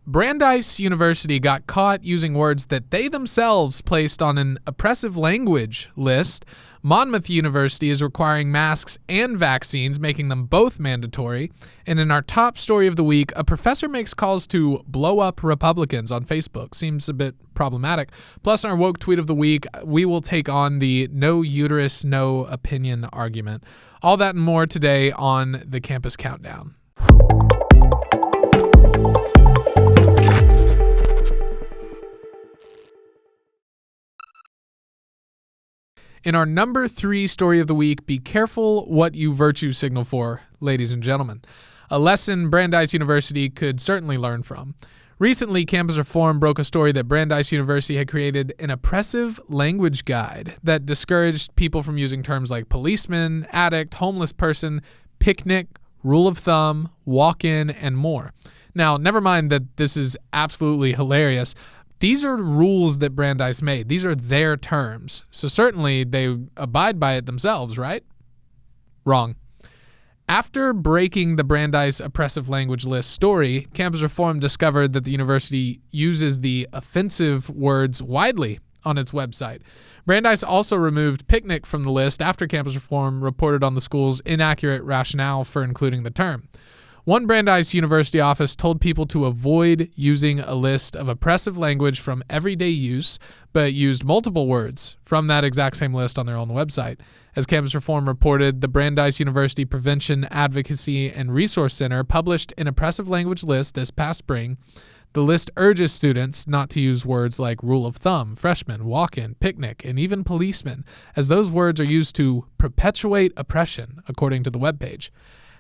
Brandeis University got caught using words that they themselves placed on an oppressive language list. Monmouth University is requiring masks and vaccines, making them both mandatory. And in our top story of the week, a professor makes calls to blow up Republicans on Facebook. Seems a bit problematic. Plus, in our woke tweet of the week, we will take on the no uterus, no opinion argument. All that and more today on the Campus Countdown. In our number 3 story of the week, be careful what you virtue signal for, ladies and gentlemen. A lesson Brandeis University could certainly learn from. Recently, Campus Reform broke a story that Brandeis University had created an oppressive language guide that discouraged people from using terms like policeman, addict, homeless person, picnic, rule of thumb, walk-in, and more. Now, never mind that this is absolutely hilarious. These are rules that Brandeis made. These are their terms. So certainly they abide by it themselves, right? Wrong. After breaking the Brandeis oppressive language list story, Campus Reform discovered that the university uses the offensive words widely on its website. Brandeis also removed picnic from the list after Campus Reform reported on the school's inaccurate rationale for including the term. One Brandeis University office told people to avoid using a list of oppressive language from everyday use, but used multiple words from that exact same list on their own website. As Campus Reform reported, the Brandeis University Prevention, Advocacy, and Resource Center published an oppressive language list this past spring. The list urges students not to use words like rule of thumb, freshman, walk-in, picnic, and even policeman, as those words are used to perpetuate oppression, according to the webpage.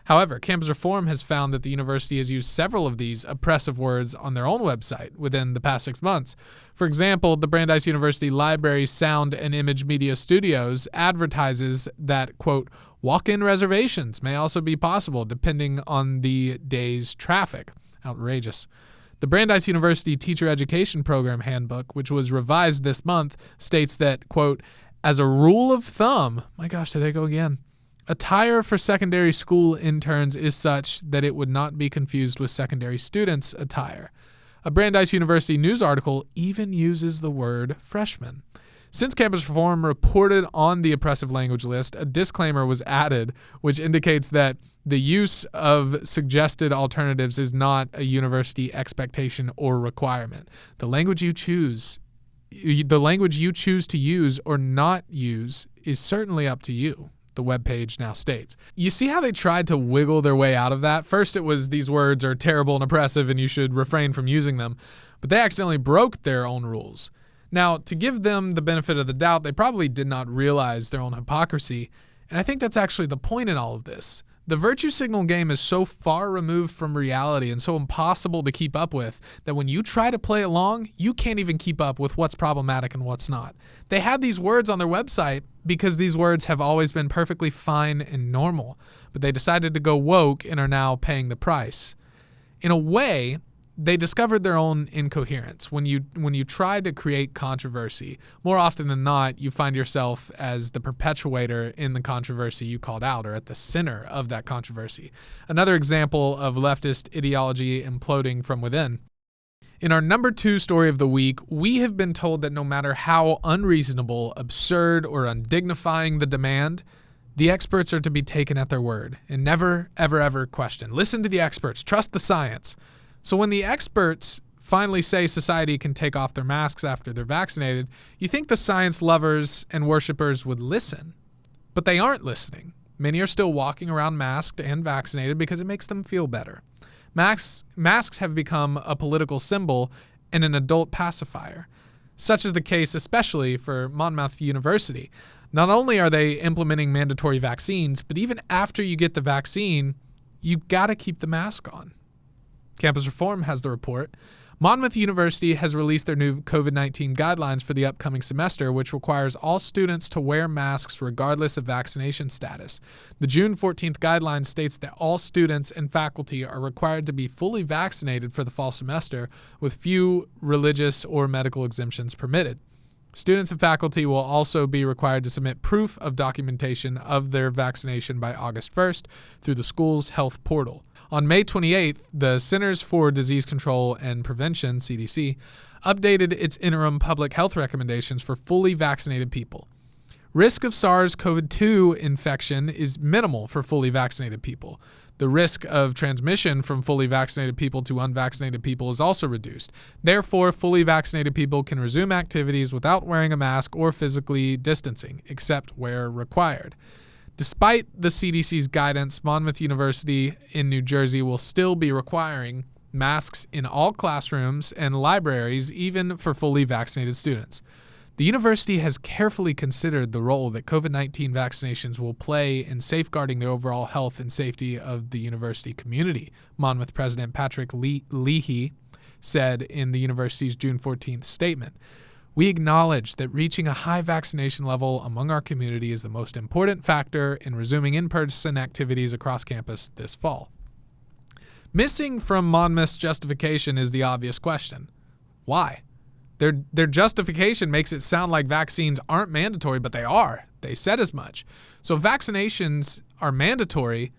However, Campus Reform has found that the university has used several of these oppressive words on their own website within the past 6 months. For example, the Brandeis University Library Sound and Image Media Studios advertises that, quote, walk-in reservations may also be possible depending on the day's traffic. Outrageous. The Brandeis University Teacher Education Program Handbook, which was revised this month, states that, quote, as a rule of thumb, my gosh, there they go again. Attire for secondary school interns is such that it would not be confused with secondary students' attire. A Brandeis University news article even uses the word freshman. Since Campus Reform reported on the oppressive language list, a disclaimer was added, which indicates that the use of suggested alternatives is not a university expectation or requirement. The language you choose to use or not use is certainly up to you, the webpage now states. You see how they tried to wiggle their way out of that? First it was these words are terrible and oppressive and you should refrain from using them, but they accidentally broke their own rules. Now, to give them the benefit of the doubt, they probably did not realize their own hypocrisy, and I think that's actually the point in all of this. The virtue signal game is so far removed from reality and so impossible to keep up with that when you try to play along, you can't even keep up with what's problematic and what's not. They had these words on their website because these words have always been perfectly fine and normal, but they decided to go woke and are now paying the price. In a way, they discovered their own incoherence. When you try to create controversy, more often than not, you find yourself as the perpetuator in the controversy you called out or at the center of that controversy. Another example of leftist ideology imploding from within. In our number 2 story of the week, we have been told that no matter how unreasonable, absurd, or undignifying the demand, the experts are to be taken at their word and never, ever, ever questioned. Listen to the experts. Trust the science. So when the experts finally say society can take off their masks after they're vaccinated, you think the science lovers and worshipers would listen. But they aren't listening. Many are still walking around masked and vaccinated because it makes them feel better. Masks have become a political symbol and an adult pacifier. Such is the case especially for Monmouth University. Not only are they implementing mandatory vaccines, but even after you get the vaccine, you've got to keep the mask on. Campus Reform has the report. Monmouth University has released their new COVID-19 guidelines for the upcoming semester, which requires all students to wear masks regardless of vaccination status. The June 14th guideline states that all students and faculty are required to be fully vaccinated for the fall semester, with few religious or medical exemptions permitted. Students and faculty will also be required to submit proof of documentation of their vaccination by August 1st through the school's health portal. On May 28th, the Centers for Disease Control and Prevention, CDC, updated its interim public health recommendations for fully vaccinated people. Risk of SARS-CoV-2 infection is minimal for fully vaccinated people. The risk of transmission from fully vaccinated people to unvaccinated people is also reduced. Therefore, fully vaccinated people can resume activities without wearing a mask or physically distancing, except where required. Despite the CDC's guidance, Monmouth University in New Jersey will still be requiring masks in all classrooms and libraries, even for fully vaccinated students. The university has carefully considered the role that COVID-19 vaccinations will play in safeguarding the overall health and safety of the university community, Monmouth President Patrick Leahy said in the university's June 14th statement. We acknowledge that reaching a high vaccination level among our community is the most important factor in resuming in-person activities across campus this fall. Missing from Monmouth's justification is the obvious question. Why? Their justification makes it sound like vaccines aren't mandatory, but they are. They said as much. So if vaccinations are mandatory,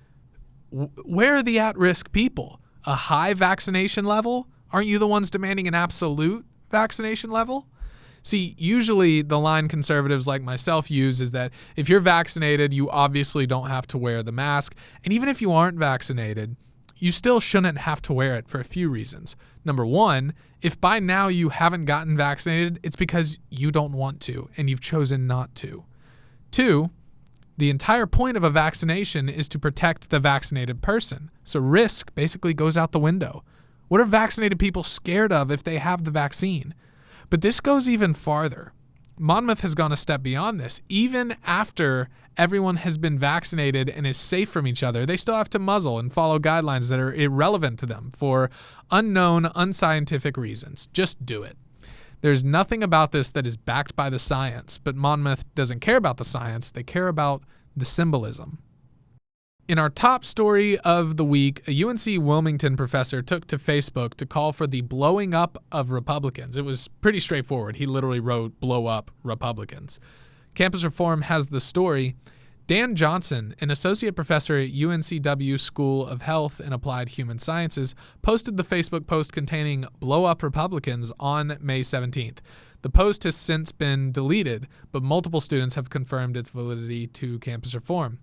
where are the at-risk people? A high vaccination level? Aren't you the ones demanding an absolute vaccination level? See, usually the line conservatives like myself use is that if you're vaccinated, you obviously don't have to wear the mask. And even if you aren't vaccinated, you still shouldn't have to wear it for a few reasons. Number one, if by now you haven't gotten vaccinated, it's because you don't want to and you've chosen not to. Two, the entire point of a vaccination is to protect the vaccinated person. So risk basically goes out the window. What are vaccinated people scared of if they have the vaccine? But this goes even farther. Monmouth has gone a step beyond this. Even after everyone has been vaccinated and is safe from each other, they still have to muzzle and follow guidelines that are irrelevant to them for unknown, unscientific reasons. Just do it. There's nothing about this that is backed by the science, but Monmouth doesn't care about the science. They care about the symbolism. In our top story of the week, a UNC Wilmington professor took to Facebook to call for the blowing up of Republicans. It was pretty straightforward. He literally wrote, "blow up Republicans." Campus Reform has the story. Dan Johnson, an associate professor at UNCW School of Health and Applied Human Sciences, posted the Facebook post containing "blow up Republicans" on May 17th. The post has since been deleted, but multiple students have confirmed its validity to Campus Reform.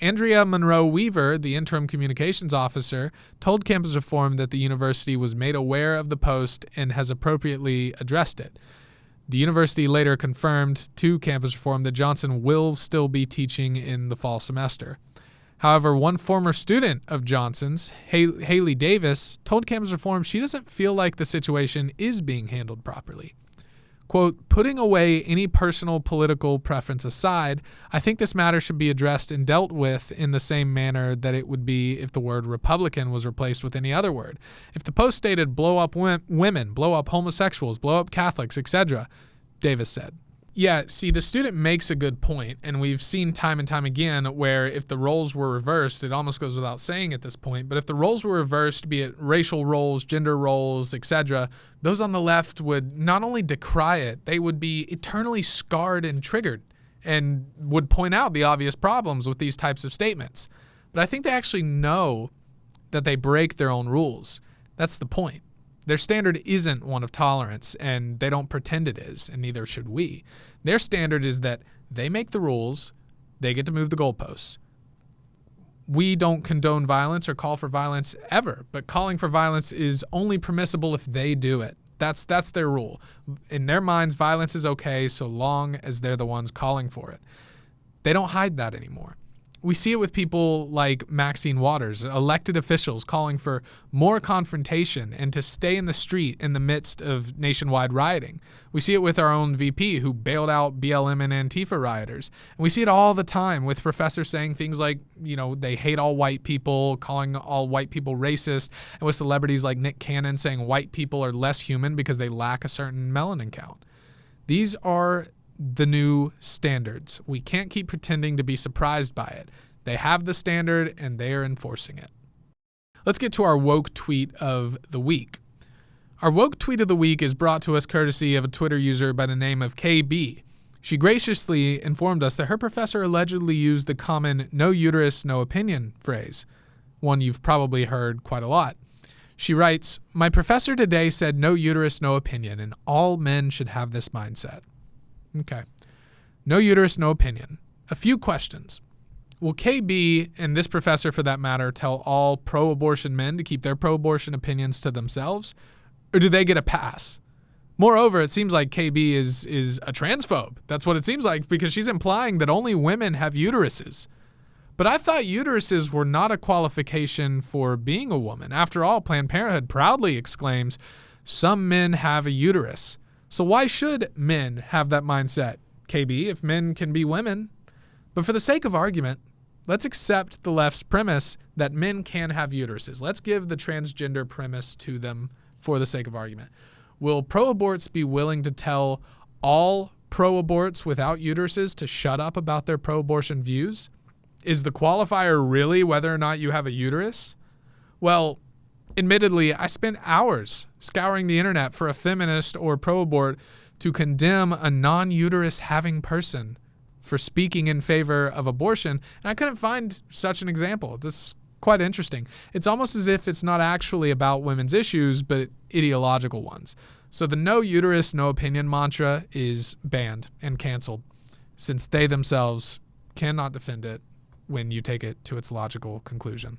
Andrea Monroe Weaver, the interim communications officer, told Campus Reform that the university was made aware of the post and has appropriately addressed it. The university later confirmed to Campus Reform that Johnson will still be teaching in the fall semester. However, one former student of Johnson's, Haley Davis, told Campus Reform she doesn't feel like the situation is being handled properly. Quote, "Putting away any personal political preference aside, I think this matter should be addressed and dealt with in the same manner that it would be if the word Republican was replaced with any other word. If the post stated blow up women, blow up homosexuals, blow up Catholics, etc., Davis said. Yeah, see, the student makes a good point, and we've seen time and time again where if the roles were reversed, it almost goes without saying at this point, but if the roles were reversed, be it racial roles, gender roles, etc., those on the left would not only decry it, they would be eternally scarred and triggered and would point out the obvious problems with these types of statements. But I think they actually know that they break their own rules. That's the point. Their standard isn't one of tolerance, and they don't pretend it is, and neither should we. Their standard is that they make the rules, they get to move the goalposts. We don't condone violence or call for violence ever, but calling for violence is only permissible if they do it. That's their rule. In their minds, violence is okay so long as they're the ones calling for it. They don't hide that anymore. We see it with people like Maxine Waters, elected officials calling for more confrontation and to stay in the street in the midst of nationwide rioting. We see it with our own VP who bailed out BLM and Antifa rioters. And we see it all the time with professors saying things like, they hate all white people, calling all white people racist, and with celebrities like Nick Cannon saying white people are less human because they lack a certain melanin count. These are the new standards. We can't keep pretending to be surprised by it. They have the standard and they are enforcing it. Let's get to our woke tweet of the week. Our woke tweet of the week is brought to us courtesy of a Twitter user by the name of KB. She graciously informed us that her professor allegedly used the common "no uterus, no opinion" phrase. one you've probably heard quite a lot. She writes, "My professor today said no uterus, no opinion, and all men should have this mindset." Okay. No uterus, no opinion. A few questions. Will KB, and this professor for that matter, tell all pro-abortion men to keep their pro-abortion opinions to themselves? Or do they get a pass? Moreover, it seems like KB is a transphobe. That's what it seems like, because she's implying that only women have uteruses. But I thought uteruses were not a qualification for being a woman. After all, Planned Parenthood proudly exclaims, "Some men have a uterus." So why should men have that mindset, KB, if men can be women? But for the sake of argument, let's accept the left's premise that men can have uteruses. Let's give the transgender premise to them for the sake of argument. Will pro-aborts be willing to tell all pro-aborts without uteruses to shut up about their pro-abortion views? Is the qualifier really whether or not you have a uterus? Well, admittedly, I spent hours scouring the internet for a feminist or pro-abort to condemn a non-uterus having person for speaking in favor of abortion, and I couldn't find such an example. This is quite interesting. It's almost as if it's not actually about women's issues, but ideological ones. So the no uterus, no opinion mantra is banned and canceled, since they themselves cannot defend it when you take it to its logical conclusion.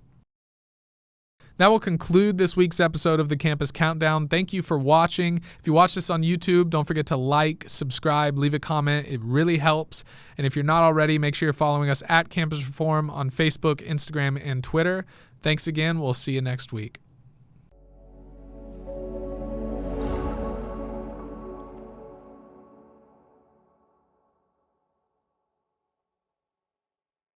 That will conclude this week's episode of the Campus Countdown. Thank you for watching. If you watch this on YouTube, don't forget to like, subscribe, leave a comment. It really helps. And if you're not already, make sure you're following us at Campus Reform on Facebook, Instagram, and Twitter. Thanks again. We'll see you next week.